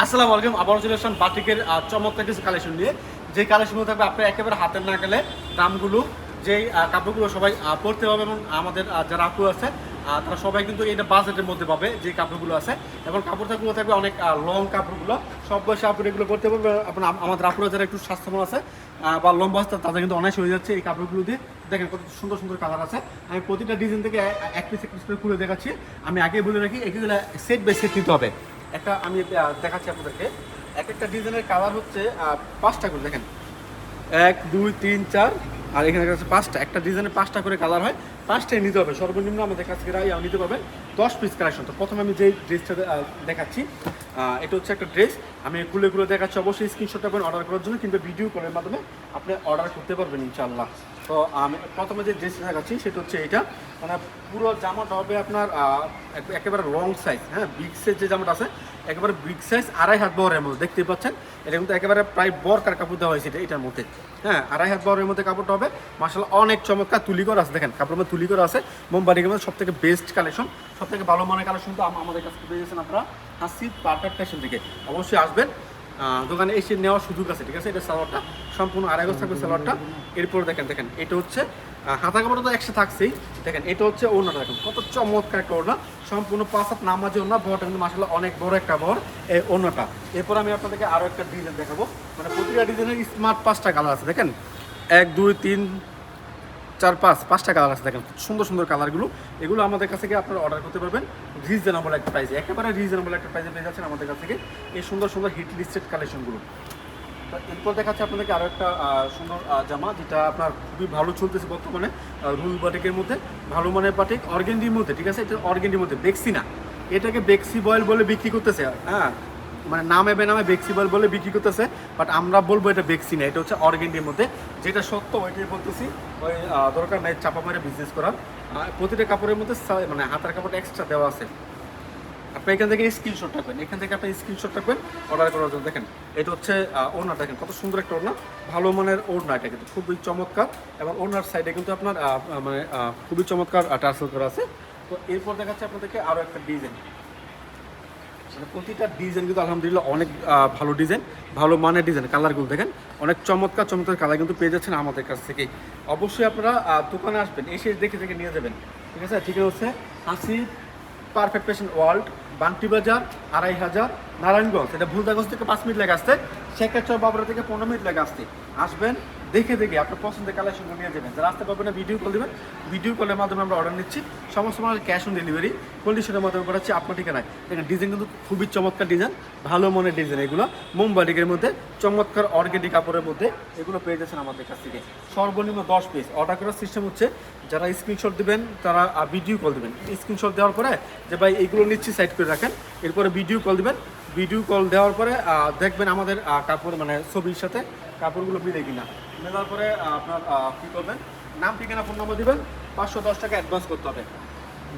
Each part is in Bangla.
আসসালামু আলাইকুম। আবারও চলে আসলাম বাটিকের চমৎকার কিছু কালেকশন নিয়ে। যে কালেকশনগুলো থাকবে আপনার একেবারে হাতের নাগালে, দামগুলো যেই কাপড়গুলো সবাই পরতে পারবে এবং আমাদের যারা আপু আছে তারা সবাই কিন্তু এটা বাজেটের মধ্যে পাবে যে কাপড়গুলো আছে। এবং কাপড়গুলো থাকবে অনেক লং কাপড়গুলো, সব বয়সে আপনি এগুলো করতে পারবে। আপনার আমাদের আপুরা যারা একটু স্বাস্থ্যবান আছে বা লম্বা আছে তাদের কিন্তু অনেক হয়ে যাচ্ছে এই কাপড়গুলো দিয়ে। দেখেন কত সুন্দর সুন্দর কালার আছে। আমি প্রতিটা ডিজাইন থেকে এক পিস করে খুলে দেখাচ্ছি। আমি আগে বলে রাখি এগুলো সেট বাই সেট নিতে হবে। একটা আমি দেখাচ্ছি আপনাদেরকে। এক একটা ডিজাইনের কালার হচ্ছে 5টা করে, দেখেন 1 2 3 4 আর এখানে আছে 5টা। একটা ডিজাইনে 5টা করে কালার হয়, 5টাই নিতে হবে সর্বনিম্ন। আমাদের কাছ থেকে নিতে পারবেন 10 পিস কালেকশন। তো প্রথমে আমি যে ড্রেসটা দেখাচ্ছি, এটা হচ্ছে একটা ড্রেস। আমি খুলে দেখাচ্ছি। অবশ্যই স্ক্রিনশট পাবেন অর্ডার করার জন্য, কিংবা ভিডিও কলের মাধ্যমে আপনি অর্ডার করতে পারবেন ইনশাআল্লাহ। তো আমি প্রথমে যে ড্রেসটা দেখাচ্ছি সেটা হচ্ছে এইটা। মানে পুরো জামাটা হবে আপনার একেবারে লং সাইজ, হ্যাঁ, বিগ সাইজ যে জামাটা আছে একেবারে বিগ সাইজ, 2.5 হাত বহরের মধ্যে দেখতেই পাচ্ছেন। এটা কিন্তু একেবারে প্রায় বরকার কাপড় দেওয়া হয়েছে এটার মধ্যে, হ্যাঁ, 2.5 হাত বহরের মধ্যে কাপড়টা হবে। মাশাআল্লাহ অনেক চমৎকার তুলি করা আছে, দেখেন কাপড়ের মধ্যে তুলি করা আছে। মোমবাটিকের মধ্যে সব থেকে বেস্ট কালেকশন, সব থেকে ভালো মানের কালেকশন তো আমাদের কাছে পেয়ে গেছেন আপনারা হাসিব পারফেক্ট ফ্যাশন থেকে। অবশ্যই আসবেন, দোকানে এসে নেওয়ার সুযোগ আছে, ঠিক আছে। এটা সালোয়ারটা সম্পূর্ণ আড়াই গজ থাকবে সালোয়ারটা। এরপর দেখেন এটা হচ্ছে হাতা কাপড়টা তো একসাথে থাকছেই। দেখেন এটা হচ্ছে ওড়নাটা, দেখেন কত চমৎকার একটা ওড়না, সম্পূর্ণ 5 হাত নামাজি ওড়না। বড়টা কিন্তু মাশাআল্লাহ অনেক বড় একটা বড় এই ওড়নাটা। এরপর আমি আপনাদেরকে আরও একটা ডিজাইন দেখাবো। মানে প্রতিটা ডিজাইনের স্মার্ট 5টা কালার আছে, দেখেন 1 2 3 4 5টা কালার আছে। দেখেন সুন্দর সুন্দর কালারগুলো, এগুলো আমাদের কাছ থেকে আপনারা অর্ডার করতে পারবেন রিজনেবল একটা প্রাইসে, একেবারে রিজনেবল একটা প্রাইসে পেয়ে যাচ্ছেন আমাদের কাছ থেকে এই সুন্দর সুন্দর হিট লিস্টেড কালেকশনগুলো। এরপর দেখাচ্ছে আপনাদেরকে আরও একটা সুন্দর জামা, যেটা আপনার খুবই ভালো চলতেছে বর্তমানে, রুল বাটিকের মধ্যে, ভালো মানের বাটিক, অর্গেন্ডির মধ্যে, ঠিক আছে। এটা অর্গেন্ডির মধ্যে বেক্সি না, এটাকে বেক্সি বয়েল বলে বিক্রি করতেছে, হ্যাঁ, মানে নামে বেনামে বেক্সি বয়েল বলে বিক্রি করতেছে, বাট আমরা বলবো এটা বেক্সি না, এটা হচ্ছে অর্গেন্ডির মধ্যে। যেটা সত্য ওইটাই বলতেছি, ওই দরকার নাই চাপা মেরে বিজনেস করার। প্রতিটা কাপড়ের মধ্যে মানে হাতার কাপড় এক্সট্রা দেওয়া আছে। আপনি এখান থেকে স্ক্রিনশট রাখবেন, এখান থেকে আপনি স্ক্রিনশট রাখবেন অর্ডার করার জন্য। দেখেন এটা হচ্ছে ওড়না, দেখেন কত সুন্দর একটা ওড়না, ভালো মানের ওড়না, এটা কিন্তু খুবই চমৎকার। এবং ওড়নার সাইডে কিন্তু আপনার মানে খুবই চমৎকার টার্সেল করা আছে। তো এরপর দেখাচ্ছে আপনাদেরকে আরও একটা ডিজাইন। মানে প্রতিটা ডিজাইন কিন্তু আলহামদুলিল্লাহ অনেক ভালো ডিজাইন, ভালো মানের ডিজাইন। কালারগুলো দেখেন অনেক চমৎকার চমৎকার কালার কিন্তু পেয়ে যাচ্ছেন আমাদের কাছ থেকেই। অবশ্যই আপনারা দোকানে আসবেন, এসে দেখে নিয়ে যাবেন, ঠিক আছে। ঠিক হচ্ছে Hasib perfect fashion world, Bunty বাজার, 2500 নারায়ণগঞ্জ। এটা ভুলদাগঞ্জ থেকে 5 মিনিট লাগে আসতে, শেখাচর বাবরা থেকে 15 মিনিট লাগে আসতে। আসবেন, দেখে আপনার পছন্দের কালেকশনগুলো নিয়ে যাবেন। যারা আসতে পারবেন না ভিডিও কল দেবেন, ভিডিও কলের মাধ্যমে আমরা অর্ডার নিচ্ছি। সমস্ত মানুষ ক্যাশ অন ডেলিভারি কন্ডিশনের মাধ্যমে করাচ্ছি আপনার ঠিকানায়। দেখেন ডিজাইন কিন্তু খুবই চমৎকার ডিজাইন, ভালো মনের ডিজাইন। এগুলো মোমবাটিকের মধ্যে চমৎকার অর্গেনিক কাপড়ের মধ্যে এগুলো পেয়ে যাচ্ছেন আমাদের কাছ থেকে। সর্বনিম্ন 10 পিস অর্ডার করার সিস্টেম হচ্ছে, যারা স্ক্রিনশট দেবেন তারা ভিডিও কল দেবেন। স্ক্রিনশট দেওয়ার পরে যে ভাই এইগুলো নিচ্ছি সাইড করে রাখেন, এরপরে ভিডিও কল দেবেন। ভিডিও কল দেওয়ার পরে দেখবেন আমাদের কাপড় মানে ছবির সাথে কাপড়গুলো মিলে কিনা। মেলার পরে আপনার কী করবেন, নাম ঠিকানা ফোন নম্বর দেবেন, 510 টাকা অ্যাডভান্স করতে হবে।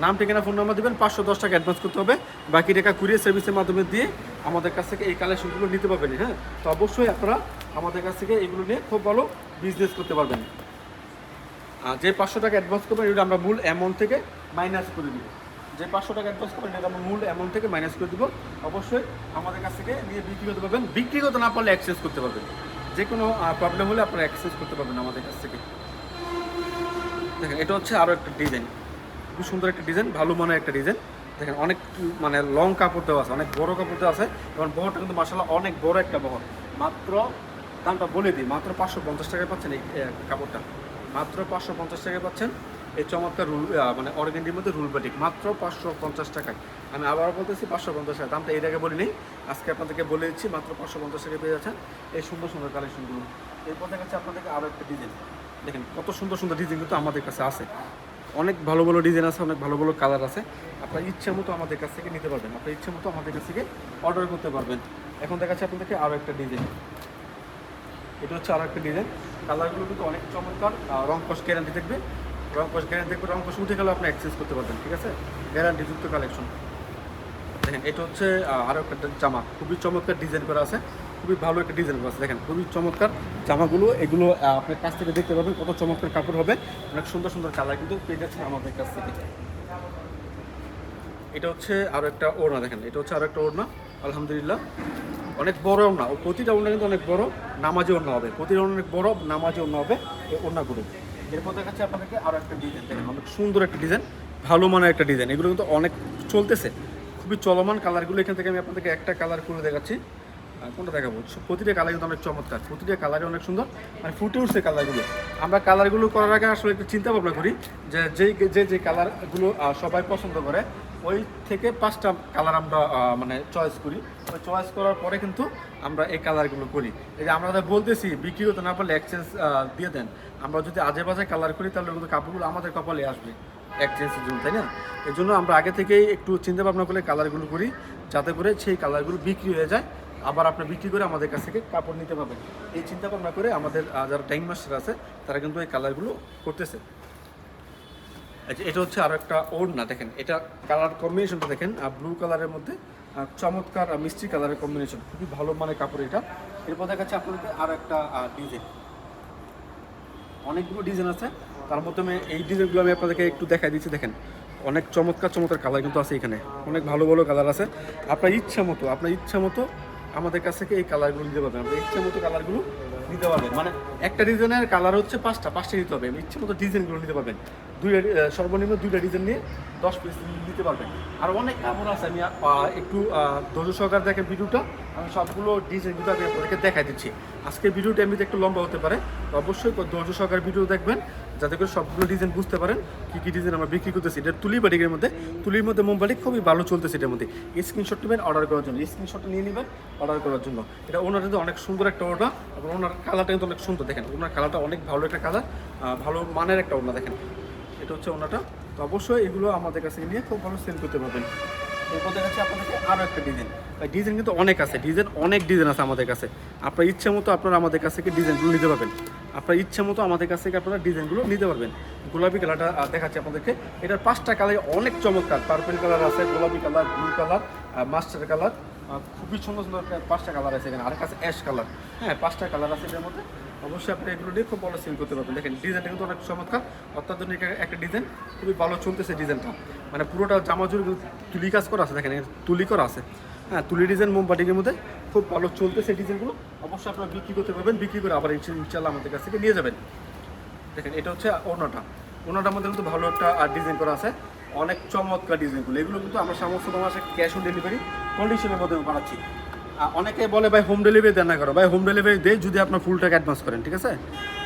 নাম ঠিকানা ফোন নম্বর দেবেন, 510 টাকা অ্যাডভান্স করতে হবে। বাকি টাকা কুরিয়ার সার্ভিসের মাধ্যমে দিয়ে আমাদের কাছ থেকে এই কালেকশনগুলো নিতে পারবেন। হ্যাঁ, তো অবশ্যই আপনারা আমাদের কাছ থেকে এগুলো নিয়ে খুব ভালো বিজনেস করতে পারবেন। যে 500 টাকা অ্যাডভান্স করবেন এটা আমরা মূল অ্যামাউন্ট থেকে মাইনাস করে দিব। যে 500 টাকা অ্যাডভান্স করবেন এটা আমরা মূল অ্যামাউন্ট থেকে মাইনাস করে দিব। অবশ্যই আমাদের কাছ থেকে নিয়ে বিক্রি করতে পারবেন। বিক্রি করতে না পারলে এক্সচেঞ্জ করতে পারবেন। যে কোনো প্রবলেম হলে আপনারা এক্সচেঞ্জ করতে পারবেন আমাদের কাছ থেকে। দেখেন এটা হচ্ছে আরও একটা ডিজাইন, খুব সুন্দর একটা ডিজাইন, ভালো মানের একটা ডিজাইন। দেখেন অনেক মানে লং কাপড় দেওয়া আছে, অনেক বড় কাপড় দেওয়া আছে। এবং বহরটা কিন্তু মাশাআল্লাহ অনেক বড় একটা বহর। মাত্র দামটা বলে দিই, মাত্র 550 টাকায় পাচ্ছেন এই কাপড়টা। মাত্র 550 টাকায় পাচ্ছেন এই চমৎকার রুল মানে অর্গেন্ডির মধ্যে রুল বাটিক, মাত্র 550 টাকায়। আমি আবারও বলতেছি 550 টাকা, দামটা এর আগে বলি নেই, আজকে আপনাদেরকে বলে দিচ্ছি মাত্র 550 টাকায় পেয়ে যাচ্ছেন এই সুন্দর সুন্দর কালেকশনগুলো। এরপর দেখাচ্ছি আপনাদেরকে আরও একটা ডিজাইন। দেখেন কত সুন্দর সুন্দর ডিজাইন কিন্তু আমাদের কাছে আছে, অনেক ভালো ভালো ডিজাইন আছে, অনেক ভালো ভালো কালার আছে। আপনার ইচ্ছে মতো আমাদের কাছ থেকে নিতে পারবেন, আপনার ইচ্ছে মতো আমাদের কাছ থেকে অর্ডার করতে পারবেন। এখন দেখাচ্ছি আপনাদেরকে আরও একটা ডিজাইন। এটা হচ্ছে আরও একটা ডিজাইন, কালারগুলো কিন্তু অনেক চমৎকার, রং কস গ্যারান্টি থাকবে, রং কস গ্যারান্টি থাকবে। রং কস উঠে গেলে আপনি এক্সচেঞ্জ করতে পারবেন, ঠিক আছে, গ্যারান্টিযুক্ত কালেকশন। দেখেন এটা হচ্ছে আরও একটা জামা, খুবই চমৎকার ডিজাইন করা আছে, খুবই ভালো একটা ডিজাইন করা আছে। দেখেন খুবই চমৎকার জামাগুলো, এগুলো আপনার কাছ থেকে দেখতে পাবেন কত চমৎকার কাপড় হবে, অনেক সুন্দর সুন্দর কালার কিন্তু পেয়ে যাচ্ছেন আমাদের কাছ থেকে। এটা হচ্ছে আরও একটা ওড়না, দেখেন এটা হচ্ছে আরও একটা ওড়না, আলহামদুলিল্লাহ অনেক বড় ওড়না, ও প্রতিটা ওড়না কিন্তু অনেক বড় নামাজি ওড়না হবে, প্রতিটা ওড়না অনেক বড় নামাজি ওড়না হবে এই ওড়নাগুলো। এরপর দেখাচ্ছে আপনাদেরকে আরও একটা ডিজাইন, দেখেন অনেক সুন্দর একটা ডিজাইন, ভালো মানের একটা ডিজাইন, এগুলো কিন্তু অনেক চলতেছে, খুবই চলমান কালারগুলো। এখান থেকে আমি আপনাদেরকে একটা কালার করে দেখাচ্ছি, কোনটা দেখাবো, প্রতিটা কালার কিন্তু অনেক চমৎকার, প্রতিটা কালারই অনেক সুন্দর, মানে ফুটে উঠছে কালারগুলো। আমরা কালারগুলো করার আগে আসলে একটু চিন্তা ভাবনা করি যে যে কালারগুলো সবাই পছন্দ করে ওই থেকে 5টা কালার আমরা মানে চয়েস করি, ওই চয়েস করার পরে কিন্তু আমরা এই কালারগুলো করি। এই যে আমরা বলতেছি বিক্রি করতে না পারলে এক্সচেঞ্জ দিয়ে দেন, আমরা যদি আজে বাজে কালার করি তাহলে কিন্তু কাপড়গুলো আমাদের কপালে আসবে এক্সচেঞ্জের জন্য, তাই না? এই জন্য আমরা আগে থেকেই একটু চিন্তা ভাবনা করে কালারগুলো করি, যাতে করে সেই কালারগুলো বিক্রি হয়ে যায়, আবার আপনি বিক্রি করে আমাদের কাছ থেকে কাপড় নিতে পারবেন। এই চিন্তা ভাবনা করে আমাদের যারা টাইম মাস্টার আছে তারা কিন্তু এই কালারগুলো করতেছে। আচ্ছা, এটা হচ্ছে আরও একটা ওড়না, দেখেন এটা কালার কম্বিনেশনটা দেখেন, ব্লু কালারের মধ্যে চমৎকার মিষ্টি কালারের কম্বিনেশন, খুবই ভালো মানে কাপড় এটা। এরপর দেখাচ্ছে আপনাদের আরও একটা ডিজাইন, অনেকগুলো ডিজাইন আছে, তার মধ্যে এই ডিজাইনগুলো আমি আপনাদেরকে একটু দেখাই দিচ্ছি। দেখেন অনেক চমৎকার চমৎকার কালার কিন্তু আছে এখানে, অনেক ভালো ভালো কালার আছে। আপনার ইচ্ছা মতো আমাদের কাছ থেকে এই কালারগুলো নিতে পারবেন, আপনার ইচ্ছা মতো কালারগুলো নিতে পারবেন। মানে একটা ডিজাইনের কালার হচ্ছে 5টা নিতে হবে, ইচ্ছে মতো ডিজাইনগুলো নিতে পারবেন। সর্বনিম্ন 2টা ডিজাইন নিয়ে 10 পিস নিতে পারবেন। আর অনেক কাপড় আছে, আমি একটু ধৈর্য সহকারে দেখেন ভিডিওটা, আমি সবগুলো ডিজাইনগুলো আমি আপনাদেরকে দেখাই দিচ্ছি। আজকে ভিডিওটা এমনিতে একটু লম্বা হতে পারে, অবশ্যই ধৈর্য সহকারে ভিডিও দেখবেন, যাতে করে সবগুলো ডিজাইন বুঝতে পারেন কী ডিজাইন আমরা বিক্রি করতেছি। এটা তুলি বাটিকের মধ্যে, তুলির মধ্যে মোমবাটিক খুবই ভালো চলতেছে। এটার মধ্যে স্ক্রিনশট নেবেন অর্ডার করার জন্য, স্ক্রিনশটটা নিয়ে নেবেন অর্ডার করার জন্য। এটা ওনার কিন্তু অনেক সুন্দর একটা ওড়না, এবং ওনার কালারটা কিন্তু অনেক সুন্দর, দেখেন ওনার কালারটা অনেক ভালো একটা কালার, ভালো মানের একটা ওড়না। দেখেন এটা হচ্ছে ওড়নাটা, তো অবশ্যই এগুলো আমাদের কাছে নিয়ে খুব ভালো সেল করতে পারবেন। এরপর দেখাচ্ছি আপনাদেরকে আরও একটা ডিজাইন কিন্তু অনেক আছে, অনেক ডিজাইন আছে আমাদের কাছে। আপনার ইচ্ছা মতো আপনারা আমাদের কাছ থেকে ডিজাইনগুলো নিতে পারবেন, আপনার ইচ্ছা মতো আমাদের কাছ থেকে আপনারা ডিজাইনগুলো নিতে পারবেন। গোলাপি কালারটা দেখাচ্ছি আপনাদেরকে, এটার 5টা কালার অনেক চমৎকার, পার্পল কালার আছে, গোলাপি colour, blue colour, master colour, খুবই সুন্দর সুন্দর 5টা কালার আছে এখানে, আর কাছে অ্যাশ কালার। হ্যাঁ 5টা কালার আছে এটার মধ্যে, অবশ্যই আপনি এগুলো নিয়ে খুব ভালো সেল করতে পারবেন। দেখেন ডিজাইনটা কিন্তু অনেক চমৎকার, অত্যাধুনিক একটা ডিজাইন, খুবই ভালো চলতেছে ডিজাইনটা, মানে পুরোটা জামা জুড়ে তুলি কাজ করা আছে, দেখেন তুলি করা আছে। হ্যাঁ তুলি ডিজাইন মোমবাটিকের মধ্যে খুব ভালো চলতেছে ডিজাইনগুলো, অবশ্যই আপনারা বিক্রি করতে পারবেন, বিক্রি করে আবার ইনশাআল্লাহ আমাদের কাছ থেকে নিয়ে যাবেন। দেখেন এটা হচ্ছে ওড়নাটার মধ্যে কিন্তু ভালো একটা ডিজাইন করা আছে, অনেক চমৎকার ডিজাইনগুলো। এগুলো কিন্তু আমরা সমস্ত মাসে ক্যাশ অন ডেলিভারি কন্ডিশনের মধ্যে বানাচ্ছি। অনেকে বলে ভাই হোম ডেলিভারি দেন না করো, ভাই হোম ডেলিভারি দেয় যদি আপনার ফুল টাকা অ্যাডভান্স করেন, ঠিক আছে?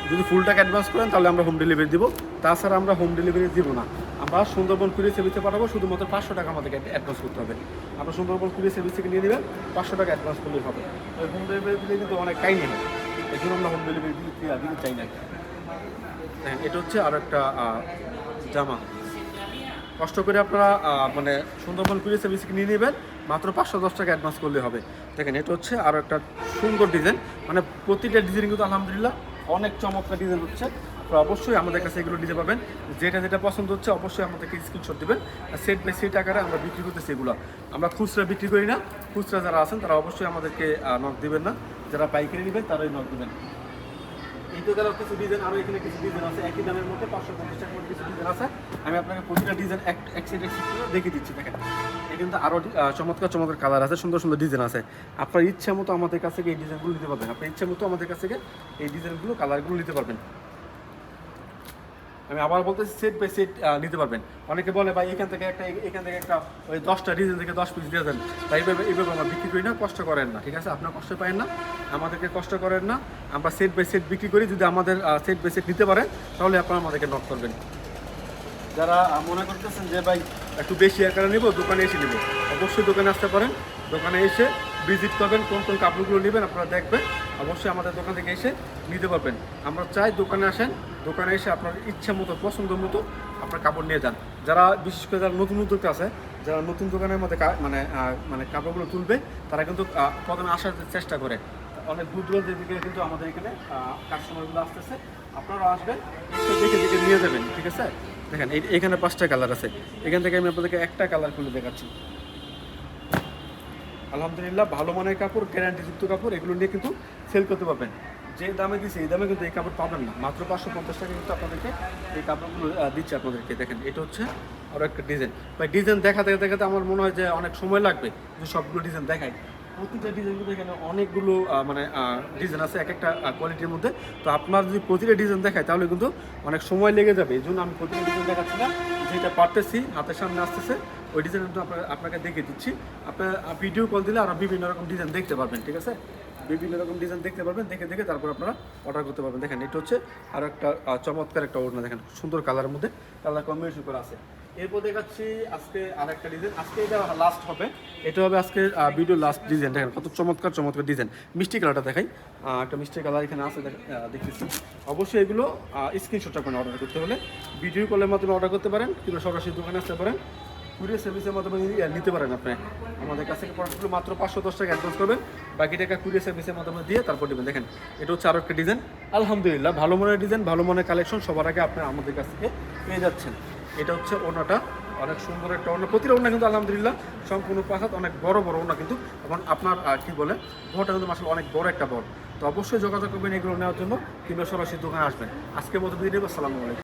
যদি ফুল টাকা অ্যাডভান্স করেন তাহলে আমরা হোম ডেলিভারি দিব, তাছাড়া আমরা হোম ডেলিভারি দিব না। আমরা সুন্দরবন কুরিয়ার সার্ভিসে পাঠাবো, শুধুমাত্র 500 টাকা আমাদেরকে অ্যাডভান্স করতে হবে। আমরা সুন্দরবন কুরিয়ার সার্ভিস থেকে নিয়ে নেবেন, 500 টাকা অ্যাডভান্স করলেই হবে। ওই হোম ডেলিভারি দিলে কিন্তু অনেক কাহিনি হয়, এই জন্য আমরা হোম ডেলিভারি দিতে চাই না। হ্যাঁ এটা হচ্ছে আরও একটা জামা, কষ্ট করে আপনারা মানে সুন্দরবন কুরিয়ার সার্ভিস থেকে নিয়ে নেবেন, মাত্র 510 টাকা অ্যাডভান্স করলে হবে। দেখেন এটা হচ্ছে আরও একটা সুন্দর ডিজাইন, মানে প্রতিটা ডিজাইন কিন্তু আলহামদুলিল্লাহ অনেক চমৎকার ডিজাইন হচ্ছে। আপনারা অবশ্যই আমাদের কাছে এগুলো নিতে পারবেন, যেটা পছন্দ হচ্ছে অবশ্যই আমাদেরকে স্ক্রিনশট দেবেন। সেট বাই সেট আকারে আমরা বিক্রি করতেছি এগুলো, আমরা খুচরা বিক্রি করি না। খুচরা যারা আছেন তারা অবশ্যই আমাদেরকে নক দিবেন না, যারা পাইকারি নেবেন তারাই নক দেবেন। এইটা গেল কিছু ডিজাইন, আরও এখানে কিছু ডিজাইন আছে একই দামের মধ্যে 550 টাকার মধ্যে কিছু ডিজাইন আছে, আমি আপনাকে প্রতিটা ডিজাইন এক সাইড দেখিয়ে দিচ্ছি। দেখেন এই কিন্তু আরও চমৎকার চমৎকার কালার আছে, সুন্দর সুন্দর ডিজাইন আছে। আপনার ইচ্ছা মতো আমাদের কাছ থেকে এই ডিজাইনগুলো নিতে পারবেন, আপনার ইচ্ছা মতো আমাদের কাছ থেকে এই ডিজাইনগুলো কালারগুলো নিতে পারবেন। আমি আবার বলতেছি সেট বাই সেট নিতে পারবেন। অনেকে বলে ভাই এখান থেকে একটা ওই 10টা ডিজাইন থেকে 10 পিস দিয়ে দেন, তাই এইভাবে আমরা বিক্রি করি না, কষ্ট করেন না, ঠিক আছে? আপনার কষ্ট পাবেন না, আমাদেরকে কষ্ট করেন না, আমরা সেট বাই সেট বিক্রি করি। যদি আমাদের সেট বাই সেট নিতে পারেন তাহলে আপনারা আমাদেরকে নক করবেন। যারা মনে করতেছেন যে ভাই একটু বেশি আকারে নেব, দোকানে এসে নেব, অবশ্যই দোকানে আসতে পারেন, দোকানে এসে ভিজিট করবেন, কোন কোন কাপড়গুলো নেবেন আপনারা দেখবেন, অবশ্যই আমাদের দোকান থেকে এসে নিতে পারবেন। আমরা চাই দোকানে আসেন, দোকানে এসে আপনার ইচ্ছা মতো পছন্দ মতো আপনার কাপড় নিয়ে যান। যারা বিশেষ করে যারা নতুন উদ্যোক্তা আছে, যারা নতুন দোকানের মধ্যে মানে কাপড়গুলো তুলবে, তারা কিন্তু প্রথমে আসার চেষ্টা করে। অনেক দূর দূরান্তের দিকে কিন্তু আমাদের এখানে কাস্টমারগুলো আসতেছে, আপনারা আসবেন, দেখে দেখে নিয়ে যাবেন, ঠিক আছে? দেখেন এখানে 5টা কালার আছে, এখান থেকে আমি আপনাদেরকে একটা কালার খুলে দেখাচ্ছি। আলহামদুলিল্লাহ ভালো মানের কাপড়, গ্যারান্টিযুক্ত কাপড়, এগুলো নিয়ে কিন্তু সেল করতে পারবেন। যে দামে দিচ্ছে এই দামে কিন্তু এই কাপড় পাবেন না, মাত্র 550 টাকা কিন্তু আপনাদেরকে এই কাপড়গুলো দিচ্ছে আপনাদেরকে। দেখেন এটা হচ্ছে আরও একটা ডিজাইন, ভাই ডিজাইন দেখাতে দেখাতে আমার মনে হয় যে অনেক সময় লাগবে যে সবগুলো ডিজাইন দেখাই। প্রতিটা ডিজাইনগুলো এখানে অনেকগুলো মানে ডিজাইন আছে এক একটা কোয়ালিটির মধ্যে। তো আপনার যদি প্রতিটা ডিজাইন দেখায় তাহলে কিন্তু অনেক সময় লেগে যাবে, এই জন্য আমি প্রতিটা ডিজাইন দেখাচ্ছি না, যেটা পারতেছি হাতের সামনে আসতেছে ওই ডিজাইন কিন্তু আপনাকে দেখিয়ে দিচ্ছি। আপনার ভিডিও কল দিলে আরও বিভিন্ন রকম ডিজাইন দেখতে পারবেন, ঠিক আছে? বিভিন্ন রকম ডিজাইন দেখতে পারবেন, দেখে দেখে তারপর আপনারা অর্ডার করতে পারবেন। দেখেন এটা হচ্ছে আর একটা চমৎকার একটা ওড়না, দেখেন সুন্দর কালারের মধ্যে কালার কম্বিনেশন করা আছে। এরপর দেখাচ্ছি আজকে আর একটা ডিজাইন, আজকে এটা লাস্ট হবে, এটা হবে আজকে ভিডিও লাস্ট ডিজাইন। দেখেন কত চমৎকার চমৎকার ডিজাইন, মিষ্টি কালারটা দেখাই, একটা মিষ্টি কালার এখানে আছে দেখতেছি। অবশ্যই এগুলো স্ক্রিনশটটা করে অর্ডার করতে হলে ভিডিও কলের মাধ্যমে অর্ডার করতে পারেন, কিংবা সরাসরি দোকানে আসতে পারেন, কুরিয়ার সার্ভিসের মাধ্যমে নিতে পারেন। আপনি আমাদের কাছ থেকে প্রোডাক্টগুলো মাত্র 510 টাকা অ্যাডভান্স করবেন, বাকি টাকা কুরিয়ার সার্ভিসের মাধ্যমে দিয়ে তারপর দেবেন। দেখেন এটা হচ্ছে আরও একটা ডিজাইন, আলহামদুলিল্লাহ ভালো মনের ডিজাইন, ভালো মনের কালেকশন সবার আগে আপনি আমাদের কাছ থেকে পেয়ে যাচ্ছেন। এটা হচ্ছে ওড়নাটা, অনেক সুন্দর একটা ওড়না, প্রতিটা ওড়না কিন্তু আলহামদুলিল্লাহ সম্পূর্ণ পাঁচাত, অনেক বড় বড় ওড়না কিন্তু, এবং আপনার কী বলে বড়টা কিন্তু আসলে অনেক বড় একটা বড়। তো অবশ্যই যোগাযোগ করবেন এগুলো নেওয়ার জন্য, কিংবা সরাসরি দোকানে আসবেন। আজকের মতো ভিডিও, আসসালামু আলাইকুম।